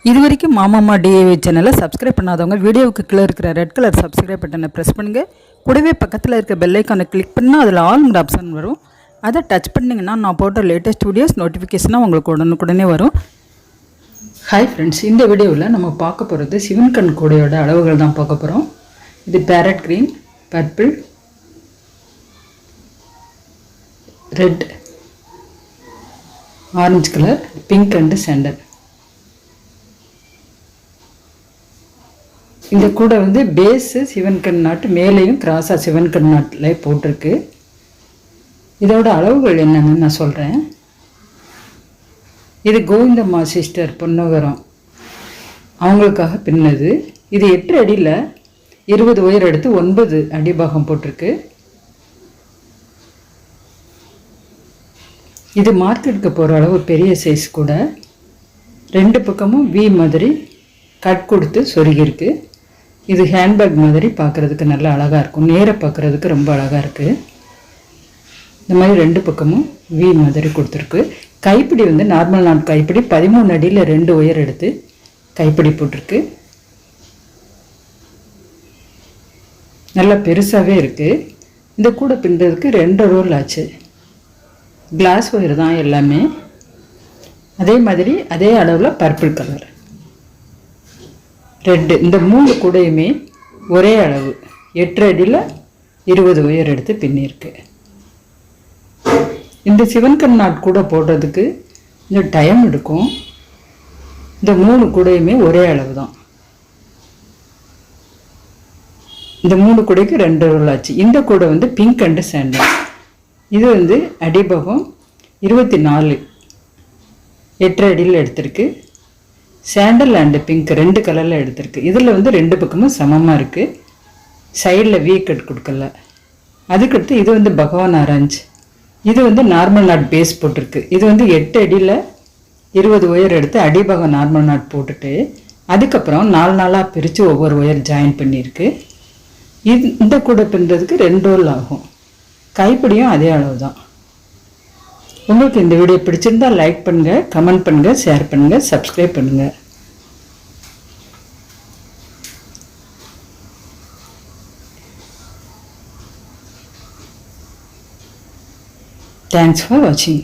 இதுவரைக்கும் மாமாமா டிஏவி சேனலை சப்ஸ்கிரைப் பண்ணாதவங்க வீடியோவுக்கு கீழே இருக்கிற ரெட் கலர் சப்ஸ்கிரைப் பட்டனை ப்ரெஸ் பண்ணுங்கள். கூடவே பக்கத்தில் இருக்க பெல் ஐக்கானை கிளிக் பண்ணால் அதில் ஆல்ங்கிற ஆப்ஷன் வரும். அதை டச் பண்ணிங்கன்னா நான் போட்ட லேட்டஸ்ட் வீடியோஸ் நோட்டிஃபிகேஷனாக உங்களுக்கு உடனுக்குடனே வரும். ஹாய் ஃப்ரெண்ட்ஸ், இந்த வீடியோவில் நம்ம பார்க்க போகிறது சிவன் கண் கூடையோட அளவுகள் தான் பார்க்க போகிறோம். இது farad green, purple, red, orange colour, pink and sandal. இந்த கூடை வந்து பேஸு சிவன் கண் நாட்டு, மேலேயும் கிராஸாக சிவன் கண் நாட்டில் போட்டிருக்கு. இதோட அளவுகள் என்னன்னு நான் சொல்கிறேன். இது கோவிந்தம்மா சிஸ்டர் பொன்னகரம் அவங்களுக்காக பின்னது. இது 8 அடியில் 20 உயர் எடுத்து 9 அடிபாகம் போட்டிருக்கு. இது மார்க்கெட்டுக்கு போகிற அளவு பெரிய சைஸ் கூட. 2 பக்கமும் வி மாதிரி கட் கொடுத்து சொருகிருக்கு. இது ஹேண்ட்பேக் மாதிரி பார்க்குறதுக்கு நல்லா அழகாக இருக்கும். நேராக பார்க்குறதுக்கு ரொம்ப அழகாக இருக்குது. இந்த மாதிரி 2 பக்கமும் வி மாதிரி கொடுத்துருக்கு. கைப்பிடி வந்து நார்மல் நாட் கைப்பிடி 13 அடியில் 2 உயர் எடுத்து கைப்பிடி போட்டிருக்கு. நல்லா பெருசாகவே இருக்குது. இந்த கூடை பின்னுறதுக்கு 2 ரோல் ஆச்சு. கிளாஸ் ஒயர் தான் எல்லாமே. அதே மாதிரி அதே அளவில் பர்பிள் கலர், ரெட்டு, இந்த 3 கூடையுமே ஒரே அளவு 8 அடியில் 20 உயர் எடுத்து பின்னிருக்கு. இந்த சிவன்கண் நாட் கூட போடுறதுக்கு இந்த டைம் எடுக்கும். இந்த 3 கூடையுமே ஒரே அளவு தான். இந்த 3 கூடைக்கு 2 ரோல் ஆச்சு. இந்த கூடை வந்து பிங்க் அண்டு சாண்டல். இது வந்து அடிபாகம் 24 8 அடியில் எடுத்திருக்கு. சாண்டல் அண்டு பிங்க் 2 கலரில் எடுத்திருக்கு. இதில் வந்து 2 பக்கமும் சமமாக இருக்குது. சைடில் வி கட் கொடுக்கல. அதுக்கடுத்து இது வந்து பகவான் ஆரஞ்சு. இது வந்து நார்மல் நாட் பேஸ் போட்டிருக்கு. இது வந்து 8 அடியில் 20 உயர் எடுத்து அடிபாகம் நார்மல் நாட் போட்டுட்டு அதுக்கப்புறம் 4 நாளாக பிரித்து ஒவ்வொரு உயர் ஜாயின் பண்ணியிருக்கு. இந்த கூடை பின்னுறதுக்கு 2 ரோல் ஆகும். கைப்பிடியும் அதே அளவு தான். உங்களுக்கு இந்த வீடியோ பிடிச்சிருந்தால் லைக் பண்ணுங்கள், கமெண்ட் பண்ணுங்கள், ஷேர் பண்ணுங்கள், சப்ஸ்கிரைப் பண்ணுங்கள். தேங்க்ஸ் ஃபார் வாட்சிங்.